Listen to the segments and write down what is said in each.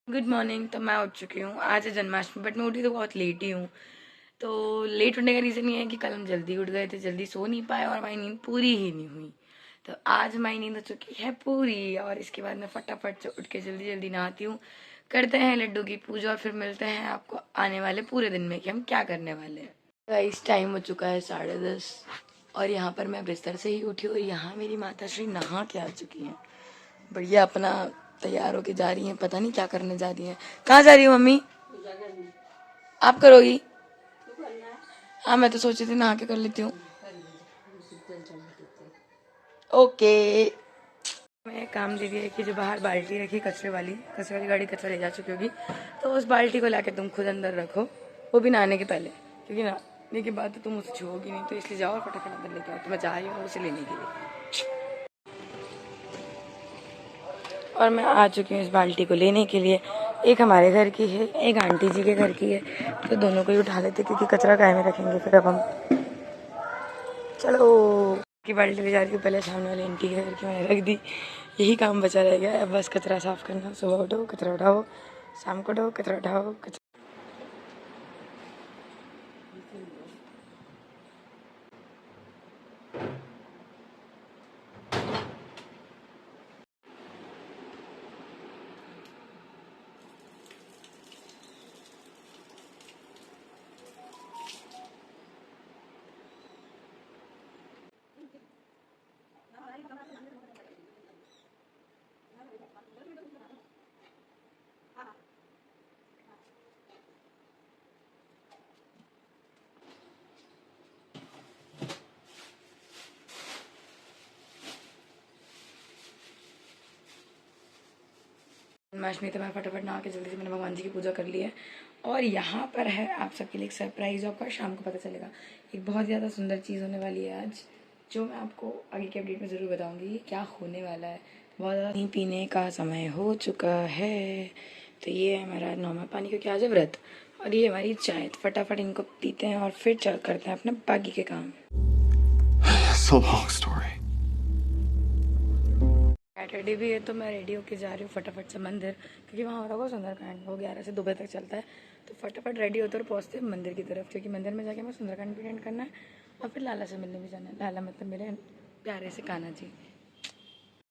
Good morning. तो मैं उठ चुकी हूँ। आज है जन्माष्टमी बट मैं उठी तो बहुत लेट ही हूँ। तो लेट उठने का रीज़न ये है कि कल हम जल्दी उठ गए थे, जल्दी सो नहीं पाए और हमारी नींद पूरी ही नहीं हुई। तो आज हमारी नींद हो चुकी है पूरी और इसके बाद मैं फटाफट से उठ के जल्दी जल्दी नहाती हूँ, करते हैं लड्डू की पूजा और फिर मिलते हैं आपको आने वाले पूरे दिन में कि हम क्या करने वाले हैं। इस टाइम हो चुका है 10:30 और यहाँ पर मैं बिस्तर से ही उठी हूँ। यहाँ मेरी माता श्री नहा के आ चुकी हैं, बढ़िया अपना तैयार होके जा रही हैं। पता नहीं क्या करने जा रही हैं। कहाँ जा रही हो मम्मी? आप करोगी? हाँ मैं तो सोची थी नहा के कर लेती हूँ। ओके। मैं काम दे दिया है कि जो बाहर बाल्टी रखी कचरे वाली गाड़ी कचरा ले जा चुकी होगी, तो उस बाल्टी को लाके तुम खुद अंदर रखो, वो भी नहाने के पहले, क्योंकि नहाने के बाद तो तुम उसे छुओगी नहीं, तो इसलिए जाओ और फटाफट अंदर लेके आओ। तो मैं जा रही हूँ उसे लेने के लिए और मैं आ चुकी हूँ इस बाल्टी को लेने के लिए। एक हमारे घर की है, एक आंटी जी के घर की है, तो दोनों को ही उठा लेते क्योंकि कचरा काहे में रखेंगे फिर। अब हम चलो की बाल्टी ले जा रही हूँ। पहले सामने वाली आंटी के घर की मैंने रख दी, यही काम बचा रह गया। अब बस कचरा साफ करना। सुबह उठो कचरा उठाओ, शाम को उठो कचरा उठाओ। जन्माष्टमी तो मैं फटाफट नहा के जल्दी से मैंने भगवान जी की पूजा कर ली है और यहाँ पर है आप सबके लिए एक सरप्राइज ऑफर। शाम को पता चलेगा। एक बहुत ज़्यादा सुंदर चीज़ होने वाली है आज, जो मैं आपको आगे के अपडेट में ज़रूर बताऊँगी ये क्या होने वाला है। बहुत ज़्यादा पानी पीने का समय हो चुका है, तो ये है हमारा नॉर्मल पानी क्योंकि आज है व्रत, और ये हमारी चाय। तो फटाफट इनको पीते हैं और फिर चल करते हैं अपने बाकी के काम। So long story. सैटरडे भी है तो मैं रेडी होके जा रही हूँ फटाफट से मंदिर, क्योंकि वहाँ होता है सुंदरकांड, वो 11 से 2 बजे तक चलता है। तो फटाफट रेडी होते और पहुँचते हैं मंदिर की तरफ, क्योंकि मंदिर में जाके हमें सुंदरकांड भी अटेंड करना है और फिर लाला से मिलने भी जाना है। लाला मतलब मेरे प्यारे से कान्हा जी।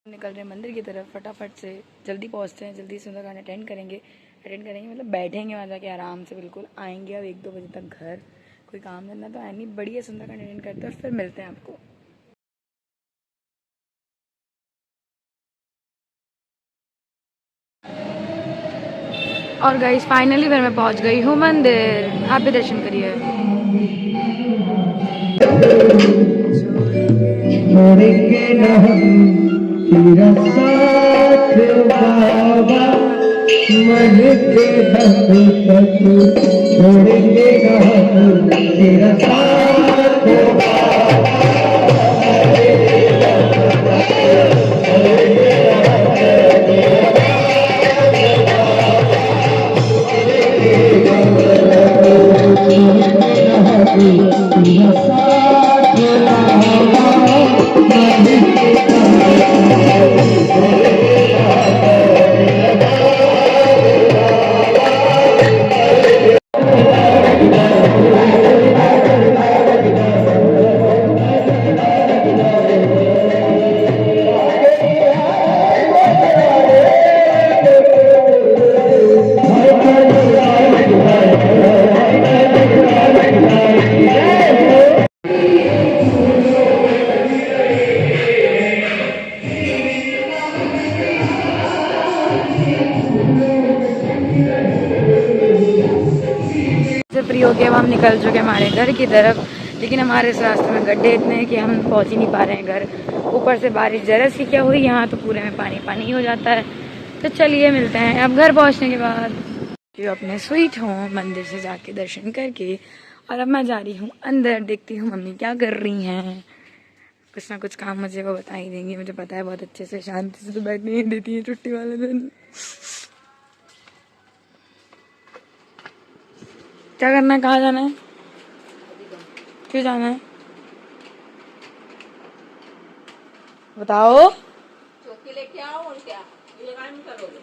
निकल रहे हैं मंदिर की तरफ फटाफट से, जल्दी पहुँचते हैं, जल्दी सुंदरकांड अटेंड करेंगे मतलब बैठेंगे वहाँ जाके आराम से, बिल्कुल आएंगे अब 1-2 बजे तक घर। कोई काम धंधा तो है नहीं, बढ़िया सुंदरकांड अटेंड करते हैं और फिर मिलते हैं आपको। और गाइस फाइनली फिर मैं पहुंच गई हूँ मंदिर। आप भी दर्शन करिए। छोड़ेंगे न हम तेरा साथ बाबा, मन के हक तक छोड़ेंगे न हम तेरा साथ बाबा। फ्री होके अब हम निकल चुके हैं हमारे घर की तरफ, लेकिन हमारे इस रास्ते में गड्ढे इतने हैं कि हम पहुंच ही नहीं पा रहे हैं घर। ऊपर से बारिश जरा सी क्या हुई यहाँ तो पूरे में पानी पानी हो जाता है। तो चलिए मिलते हैं अब घर पहुंचने के बाद। जो अपने स्वीट होम मंदिर से जाके दर्शन करके और अब मैं जा रही हूँ अंदर, देखती हूँ मम्मी क्या कर रही हैं। कुछ ना कुछ काम मुझे वो बता ही देंगी, मुझे पता है बहुत अच्छे से। शांति से तो बैठने ही देती है छुट्टी वाले दिन। क्या करना है, कहाँ जाना है, क्यों जाना है बताओ। चौकी लेके आओ और क्या ये काम करोगे?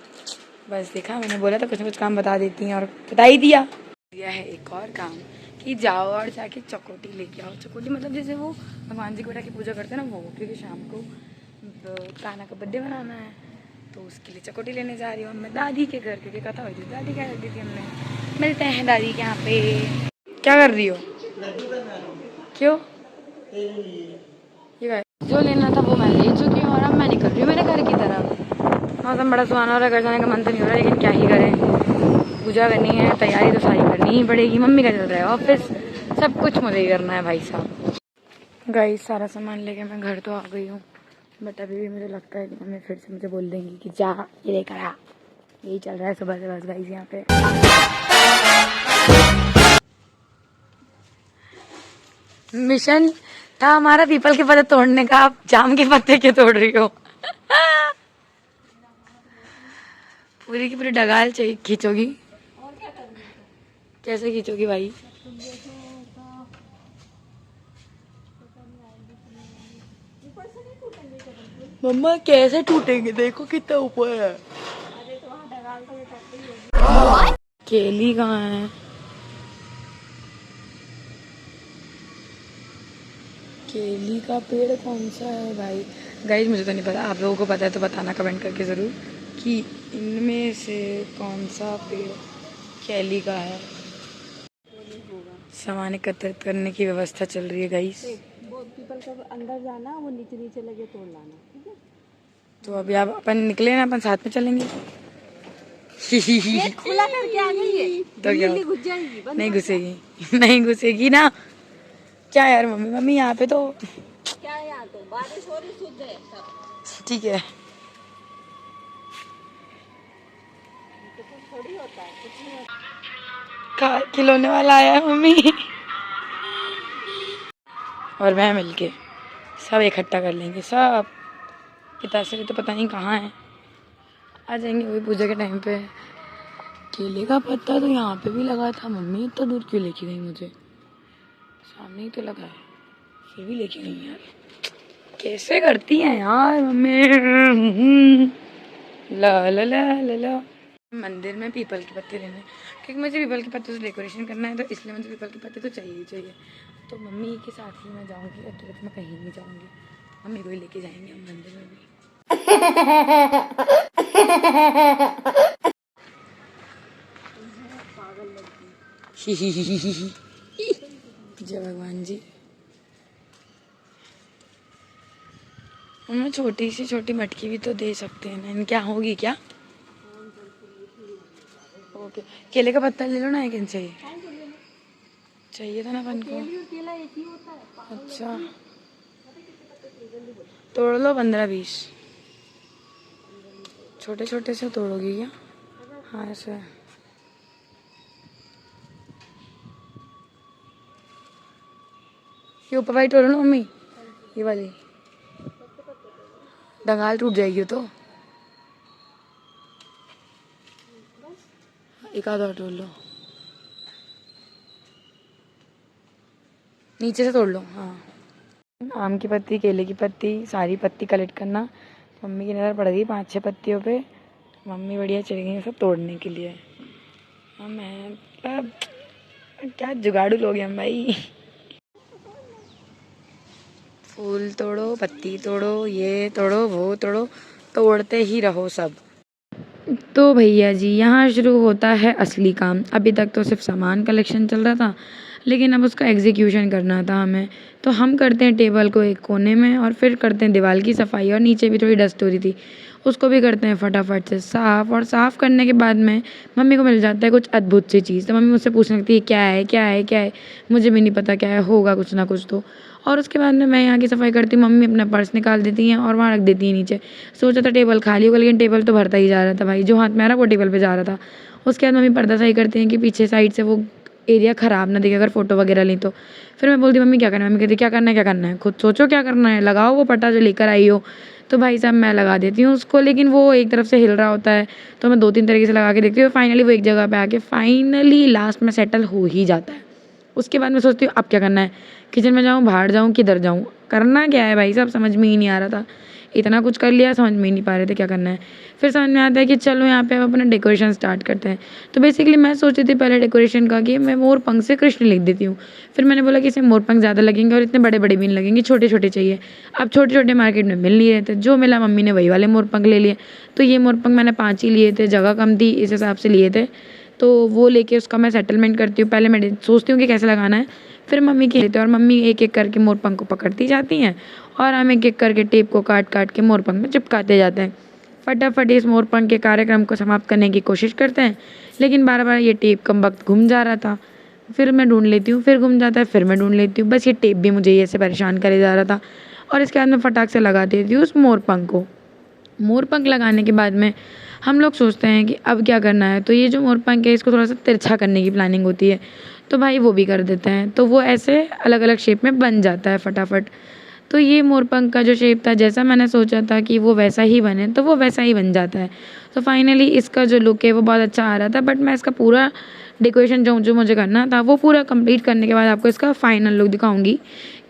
बस देखा, मैंने बोला था कुछ ना कुछ काम बता देती हैं और बता ही दिया। यह है एक और काम कि जाओ और जाके चकोटी लेके आओ। चकोटी मतलब जैसे वो भगवान जी को बैठा के पूजा करते हैं ना, वो, क्योंकि शाम को कान्हा का बर्थडे मनाना है, तो उसके लिए चकोटी लेने जा रही हूँ मैं दादी के घर, क्योंकि कथा हुई थी, दादी क्या कर दी थी हमने। मिलते हैं दादी के यहाँ पे। क्या कर रही हो? क्यों? ये जो लेना था वो मैं ले चुकी हूँ और अब मैं निकल रही हूँ मेरे घर की तरफ। मौसम बड़ा सुहाना हो रहा है, घर जाने का मन तो नहीं हो रहा, लेकिन क्या ही करें, पूजा करनी है, तैयारी तो सारी करनी ही पड़ेगी। मम्मी का चल रहा है ऑफिस, सब कुछ मुझे ही करना है भाई साहब। गाइस सारा सामान लेके मैं घर तो आ गई हूँ, बट अभी भी मुझे लगता है कि मम्मी फिर से मुझे बोल देंगी कि जा ये लेकर आ। यही चल रहा है सुबह से बस गाइस यहाँ पे। मिशन था हमारा पीपल के पत्ते तोड़ने का, आप जाम के पत्ते क्यों तोड़ रही हो? पूरी की पूरी डगाल चाहिए खींचोगी? कैसे खींचोगी भाई? मम्मा कैसे टूटेंगे, देखो कितना ऊपर है। केली कहाँ है? केली का पेड़ कौन सा है भाई? गाइस मुझे तो नहीं पता, आप लोगों को पता है तो बताना कमेंट करके ज़रूर कि इनमें से कौन सा पेड़ केली का है। सामान एकत्रित करने की व्यवस्था चल रही है गाइस। पीपल का अंदर जाना, वो नीचे नीचे लगे तोड़ लाना, ठीक है? तो अभी आप अपन निकले ना, अपन साथ में चलेंगे। खुला करके आ गई है तो क्या? घुस जाएगी। नहीं घुसेगी, नहीं घुसेगी ना। क्या यार मम्मी, मम्मी यहाँ पे तो क्या है यहाँ, तो बारिश हो रही, सूख गए सब। ठीक है। तो कुछ थोड़ी होता है, कुछ नहीं होता। कार खिलौने वाला आया है मम्मी और मैं मिलके सब इकट्ठा कर लेंगे सब। पिताश्री तो पता नहीं कहाँ है, आ जाएंगे वही पूजा के टाइम पे। केले का पत्ता तो यहाँ पे भी लगा था, मम्मी इतना दूर क्यों लेके गई मुझे? सामने ही तो लगा है, फिर भी लेके गई यार। कैसे करती हैं यार मम्मी। ला ला ला ला ला। मंदिर में पीपल के पत्ते लेने, क्योंकि मुझे पीपल के पत्तों से डेकोरेशन करना है, तो इसलिए मुझे पीपल के पत्ते तो चाहिए ही चाहिए। तो मम्मी के साथ ही मैं जाऊँगी, अकेले तो मैं कहीं नहीं जाऊँगी, मम्मी को ही लेके जाएंगे हम मंदिर में भी। जय भगवान जी। हमें छोटी सी छोटी मटकी भी तो दे सकते हैं ना, क्या होगी क्या? ओके, केले का पत्ता ले लो ना, एक इंच चाहिए था ना अपन को। अच्छा तोड़ लो 15-20, छोटे छोटे से तोड़ोगी क्या? हाँ ऐसे। ये ऊपर वाली तोड़ो ना मम्मी, ये वाली डंगाल टूट जाएगी तो। एक आधा और तोड़ लो, नीचे से तोड़ लो। हाँ, आम की पत्ती, केले की पत्ती, सारी पत्ती कलेक्ट करना। मम्मी की नज़र पड़ गई 5-6 पत्तियों पे, मम्मी बढ़िया चली गई सब तोड़ने के लिए। हाँ मैं क्या जुगाड़ू लोग हैं हम भाई। फूल तोड़ो, पत्ती तोड़ो, ये तोड़ो, वो तोड़ो, तोड़ते ही रहो सब। तो भैया जी यहाँ शुरू होता है असली काम। अभी तक तो सिर्फ सामान कलेक्शन चल रहा था, लेकिन अब उसका एग्जीक्यूशन करना था हमें। तो हम करते हैं टेबल को एक कोने में, और फिर करते हैं दीवार की सफाई, और नीचे भी थोड़ी डस्ट हो रही थी उसको भी करते हैं फटाफट से साफ़। और साफ़ करने के बाद में मम्मी को मिल जाता है कुछ अद्भुत सी चीज़, तो मम्मी मुझसे पूछने लगती है क्या है क्या है क्या है। मुझे भी नहीं पता क्या है, होगा कुछ ना कुछ तो। और उसके बाद में मैं यहाँ की सफाई करती हूँ, मम्मी अपना पर्स निकाल देती हैं और वहाँ रख देती हैं नीचे। सोचा था टेबल खाली होगा, लेकिन टेबल तो भरता ही जा रहा था भाई, जो हाथ में आ रहा वो टेबल पे जा रहा था। उसके बाद मम्मी पर्दा सही करती हैं कि पीछे साइड से वो एरिया ख़राब ना दिखे अगर फ़ोटो वगैरह ली तो। फिर मैं बोलती मम्मी क्या करना है, मम्मी कहती क्या करना है क्या करना है, खुद सोचो क्या करना है, लगाओ वो पट्टा जो लेकर आई हो। तो भाई साहब मैं लगा देती हूँ उसको, लेकिन वो एक तरफ से हिल रहा होता है, तो मैं 2-3 तरीके से लगा के देखती हूँ। फाइनली वो एक जगह पे आके फाइनली लास्ट में सेटल हो ही जाता है। उसके बाद मैं सोचती हूँ अब क्या करना है, किचन में जाऊँ, बाहर जाऊँ, किधर जाऊँ। करना क्या है भाई साहब, समझ में ही नहीं आ रहा था। इतना कुछ कर लिया, समझ में ही नहीं पा रहे थे क्या करना है। फिर समझ में आता है कि चलो यहाँ पे हम अपना डेकोरेशन स्टार्ट करते हैं। तो बेसिकली मैं सोची थी पहले डेकोरेशन का कि मैं मोर पंख से कृष्ण लिख देती हूँ। फिर मैंने बोला कि इसमें मोर पंख ज़्यादा लगेंगे और इतने बड़े बड़े भी नहीं लगेंगे, छोटे छोटे चाहिए। अब छोटे छोटे मार्केट में मिल नहीं रहे थे, जो मिला मम्मी ने वही वाले मोर पंख ले लिए। तो ये मोर पंख मैंने 5 ही लिए थे, जगह कम थी इस हिसाब से लिए थे। तो वो लेके उसका मैं सेटलमेंट करती हूँ। पहले मैं सोचती हूँ कि कैसे लगाना है, फिर मम्मी के लेते हैं और मम्मी एक एक करके मोर पंख को पकड़ती जाती हैं और हम एक एक करके टेप को काट काट के मोर पंख में चिपकाते जाते हैं। फटाफट इस मोर पंख के कार्यक्रम को समाप्त करने की कोशिश करते हैं, लेकिन बार बार ये टेप कम वक्त घूम जा रहा था। फिर मैं ढूंढ लेती हूँ, फिर घूम जाता है, फिर मैं ढूंढ लेती हूँ। बस ये टेप भी मुझे ऐसे परेशान करे जा रहा था। और इसके बाद मैं फटाक से लगा देती हूँ उस मोर पंख को। मोर पंख लगाने के बाद में हम लोग सोचते हैं कि अब क्या करना है। तो ये जो मोर पंख है इसको थोड़ा सा तिरछा करने की प्लानिंग होती है, तो भाई वो भी कर देते हैं। तो वो ऐसे अलग अलग शेप में बन जाता है फटाफट। तो ये मोर पंख का जो शेप था, जैसा मैंने सोचा था कि वो वैसा ही बने, तो वो वैसा ही बन जाता है। तो फाइनली इसका जो लुक है वो बहुत अच्छा आ रहा था। बट मैं इसका पूरा डेकोरेशन जो जो मुझे करना था वो पूरा कंप्लीट करने के बाद आपको इसका फाइनल लुक दिखाऊंगी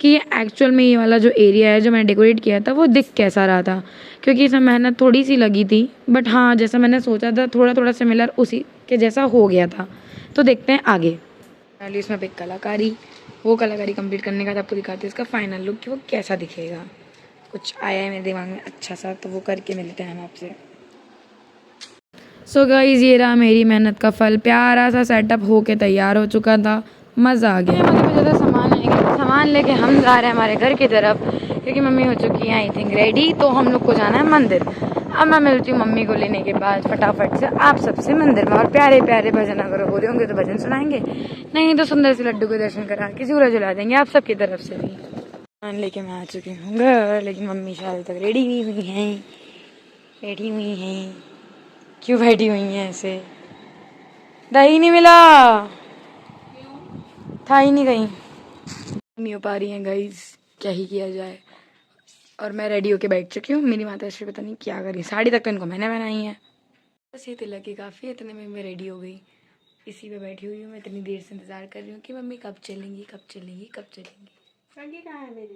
कि ये एक्चुअल में ये वाला जो एरिया है जो मैंने डेकोरेट किया था वो दिख कैसा रहा था। क्योंकि इसमें मेहनत थोड़ी सी लगी थी, बट हाँ जैसा मैंने सोचा था थोड़ा थोड़ा सिमिलर उसी के जैसा हो गया था। तो देखते हैं आगे। पहले इसमें एक कलाकारी, वो कलाकारी कंप्लीट करने के बाद आपको दिखाती हूँ इसका फाइनल लुक कि वो कैसा दिखेगा। कुछ आया है मेरे दिमाग में अच्छा सा, तो वो करके मिलते हैं हम आपसे। सो गाइस, ये रहा मेरी मेहनत का फल। प्यारा सा सेटअप होके तैयार हो चुका था, मज़ा आ गया। मम्मी मुझे तो सामान लेके हम जा रहे हैं हमारे घर की तरफ, क्योंकि मम्मी हो चुकी है आई थिंक रेडी। तो हम लोग को जाना है मंदिर। अब मैं मिलती हूँ मम्मी को लेने के बाद फटाफट से आप सबसे मंदिर में। और प्यारे प्यारे भजन अगर हो रहे होंगे तो भजन सुनाएंगे, नहीं तो सुंदर से लड्डू के दर्शन करा के सूरज जला देंगे आप सबकी तरफ से भी। सामान लेके मैं आ चुकी हूँ घर, लेकिन मम्मी शायद तक रेडी नहीं हुई हैं, बैठी हुई हैं। क्यों बैठी हुई हैं ऐसे? दही नहीं मिला, था ही नहीं कहीं। नहीं हो पा रही हैं गाइस, क्या ही किया जाए। और मैं रेडी होके बैठ चुकी हूँ। मेरी माता श्री पता नहीं क्या करी, साड़ी तक तो इनको मैंने बनाई है। बस ये तिलक की काफ़ी है, इतने में मैं रेडी हो गई। इसी पे बैठी हुई हूँ। मैं इतनी देर से इंतज़ार कर रही हूँ कि मम्मी कब चलेंगी कब चलेंगी कब चलेंगी। सगी कहाँ है मेरी?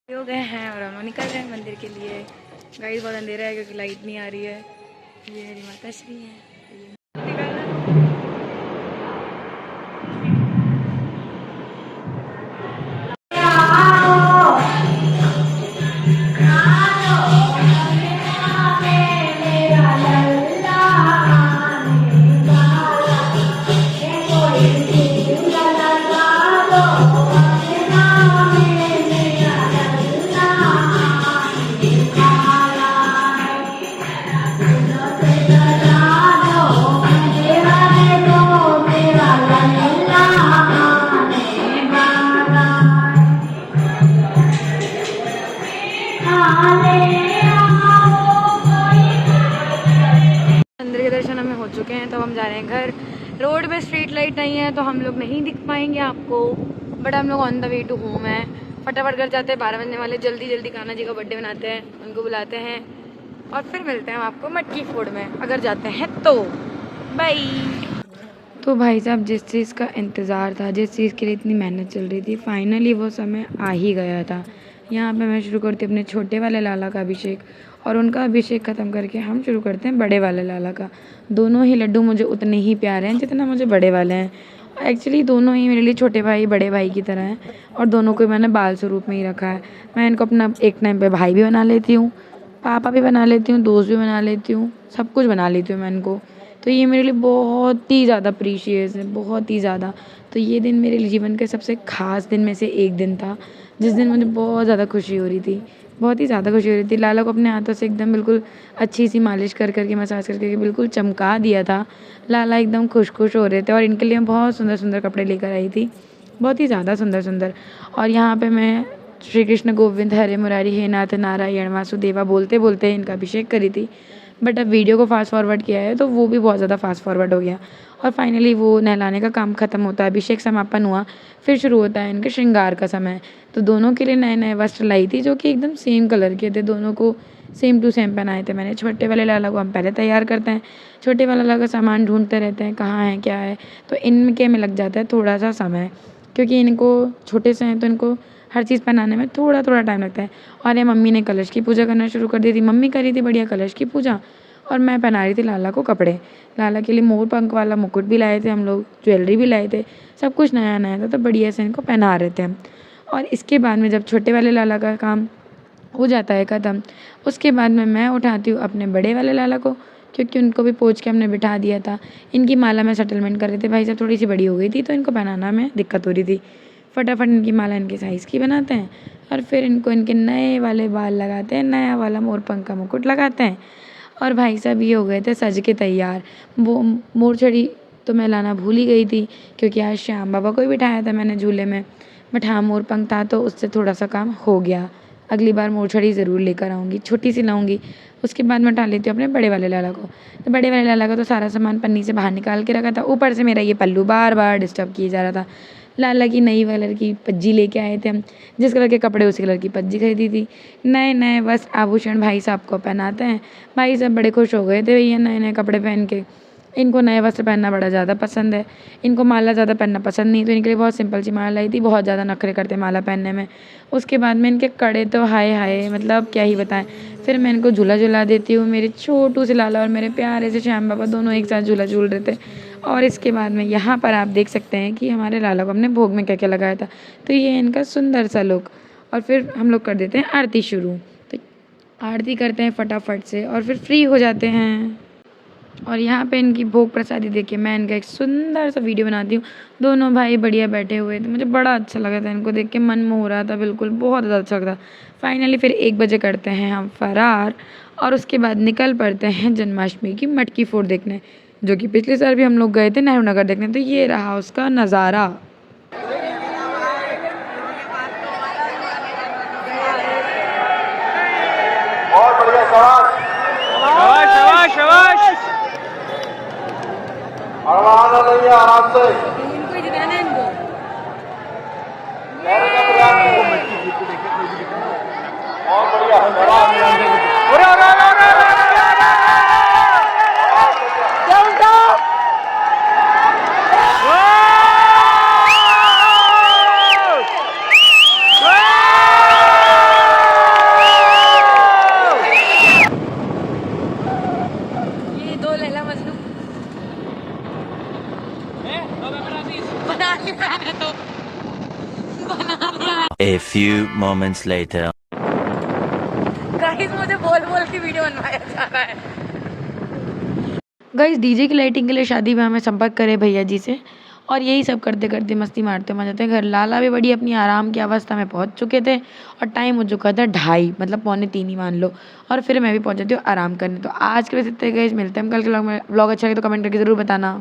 हो गए हैं और हम निकल रहे हैं मंदिर के लिए। गाइस बहुत अंधेरा है क्योंकि लाइट नहीं आ रही है। ये मेरी माता श्री है। मंदिर के दर्शन हमें हो चुके हैं, तो हम जा रहे हैं घर। रोड पे स्ट्रीट लाइट नहीं है तो हम लोग नहीं दिख पाएंगे आपको, बट हम लोग on the way to home है। फटाफट घर जाते हैं, 12 बजने वाले। जल्दी जल्दी कान्हा जी का बर्थडे मनाते हैं, उनको बुलाते हैं और फिर मिलते हैं हम आपको मटकी फोड़ में, अगर जाते हैं तो। बाय। तो भाई साहब, जिस चीज़ का इंतज़ार था, जिस चीज़ के लिए इतनी मेहनत चल रही थी, फाइनली वो समय आ ही गया था। यहाँ पे मैं शुरू करती हूँ अपने छोटे वाले लाला का अभिषेक, और उनका अभिषेक ख़त्म करके हम शुरू करते हैं बड़े वाले लाला का। दोनों ही लड्डू मुझे उतने ही प्यारे हैं जितना मुझे बड़े वाले हैं। एक्चुअली दोनों ही मेरे लिए छोटे भाई बड़े भाई की तरह हैं, और दोनों को मैंने बाल स्वरूप में ही रखा है। मैं इनको अपना एक टाइम पे भाई भी बना लेती हूँ, पापा भी बना लेती हूँ, दोस्त भी बना लेती हूँ, सब कुछ बना लेती हूँ मैं इनको। तो ये मेरे लिए बहुत ही ज़्यादा प्रीशियस है, बहुत ही ज़्यादा। तो ये दिन मेरे जीवन के सबसे ख़ास दिन में से एक दिन था, जिस दिन मुझे बहुत ज़्यादा खुशी हो रही थी, बहुत ही ज़्यादा खुशी हो रही थी। लाला को अपने हाथों से एकदम बिल्कुल अच्छी सी मालिश कर करके, मसाज कर करके बिल्कुल चमका दिया था। लाला एकदम खुश खुश हो रहे थे, और इनके लिए मैं बहुत सुंदर सुंदर कपड़े लेकर आई थी, बहुत ही ज़्यादा सुंदर सुंदर। और यहाँ पे मैं श्री कृष्ण गोविंद हरे मुरारी हे नाथ नारायण वासुदेवा बोलते बोलते इनका अभिषेक करी थी। बट अब वीडियो को फास्ट फॉरवर्ड किया है तो वो भी बहुत ज़्यादा फास्ट फॉरवर्ड हो गया। और फाइनली वो नहलाने का काम ख़त्म होता है, अभिषेक समापन हुआ, फिर शुरू होता है इनके श्रृंगार का समय। तो दोनों के लिए नए नए वस्त्र लाई थी जो कि एकदम सेम कलर के थे, दोनों को सेम टू सेम पहनाए थे मैंने। छोटे वाले लाला को हम पहले तैयार करते हैं, छोटे वाला लाला का सामान ढूंढते रहते हैं कहाँ है क्या है, तो इनके में लग जाता है थोड़ा सा समय, क्योंकि इनको छोटे से हैं तो इनको हर चीज़ पहनाने में थोड़ा थोड़ा टाइम लगता है। और ये मम्मी ने कलश की पूजा करना शुरू कर दी थी, मम्मी करी थी बढ़िया कलश की पूजा, और मैं पहना रही थी लाला को कपड़े। लाला के लिए मोर पंख वाला मुकुट भी लाए थे हम लोग, ज्वेलरी भी लाए थे, सब कुछ नया नया था, तो बढ़िया से इनको पहना रहे थे हम। और इसके बाद में जब छोटे वाले लाला का काम हो जाता है ख़त्म, उसके बाद में मैं उठाती हूँ अपने बड़े वाले लाला को, क्योंकि उनको भी पोंछ के हमने बिठा दिया था। इनकी माला में सेटलमेंट कर रहे थे, भाई साहब थोड़ी सी बड़ी हो गई थी तो इनको पहनाना में दिक्कत हो रही थी। फटाफट इनकी माला इनके साइज़ की बनाते हैं और फिर इनको इनके नए वाले बाल लगाते हैं, नया वाला मोर पंख का मुकुट लगाते हैं। और भाई साहब ये हो गए थे सज के तैयार। वो मोर छड़ी तो मैं लाना भूल ही गई थी, क्योंकि आज श्याम बाबा को ही बिठाया था मैंने झूले में, बट हाँ मोर पंख था तो उससे थोड़ा सा काम हो गया। अगली बार मोर छड़ी ज़रूर लेकर आऊँगी, छोटी सी लाऊँगी। उसके बाद मैं उठा लेती हूँ अपने बड़े वाले लाला को। तो बड़े वाले लाला का तो सारा सामान पन्नी से बाहर निकाल के रखा था, ऊपर से मेरा ये पल्लू बार बार डिस्टर्ब किया जा रहा था। लाला की नई कलर की पज्जी लेके आए थे हम, जिस कलर के कपड़े उसी कलर की पज्जी खरीदी थी। नए नए वस्त्र आभूषण भाई साहब को पहनाते हैं। भाई साहब बड़े खुश हो गए थे भैया नए नए कपड़े पहन के। इनको नए वस्त्र पहनना बड़ा ज़्यादा पसंद है, इनको माला ज़्यादा पहनना पसंद नहीं, तो इनके लिए बहुत सिंपल सी माला लाई थी, बहुत ज़्यादा नखरे करते माला पहनने में। उसके बाद में इनके कड़े तो हाय हाय, मतलब क्या ही बताएं। फिर मैं इनको झूला झुला देती हूँ, मेरे छोटू से लाला और मेरे प्यारे से श्याम बाबा दोनों एक साथ झूला झूल रहे थे। और इसके बाद में यहाँ पर आप देख सकते हैं कि हमारे लाला को हमने भोग में क्या क्या लगाया था। तो ये इनका सुंदर सा लुक। और फिर हम लोग कर देते हैं आरती शुरू। तो आरती करते हैं फटाफट से और फिर फ्री हो जाते हैं। और यहाँ पे इनकी भोग प्रसादी देखिए, मैं इनका एक सुंदर सा वीडियो बनाती हूँ। दोनों भाई बढ़िया बैठे हुए थे, मुझे बड़ा अच्छा लगा था इनको देख के, मन मोह रहा था बिल्कुल, बहुत ज़्यादा अच्छा लगा। फाइनली फिर 1 बजे करते हैं हम फरार और उसके बाद निकल पड़ते हैं जन्माष्टमी की मटकी फोड़ देखने, जो कि पिछले साल भी हम लोग गए थे नेहरू नगर देखने। तो ये रहा उसका नज़ारा। बहुत बढ़िया शाबाश शाबाश शाबाश। आराम से आराम से इनको जिताना है इनको। बहुत बढ़िया। ये 2 लैला मजनू बना लिया है तो बना लिया है। A few moments later. Guys मुझे बोल बोल के वीडियो बनवाया जा रहा है। गाइस डीजे की लाइटिंग के लिए शादी में हमें संपर्क करे भैया जी से, और यही सब करते करते मस्ती मारते मजाते घर। लाला भी बड़ी अपनी आराम की अवस्था में पहुंच चुके थे और टाइम हो चुका था 2:30, मतलब 2:45 ही मान लो। और फिर मैं भी पहुंच जाती हूँ आराम करने। तो आज के लिए इतने गाइस, मिलते हैं हम कल के व्लॉग में। व्लॉग अच्छा लगे तो कमेंट करके ज़रूर बताना।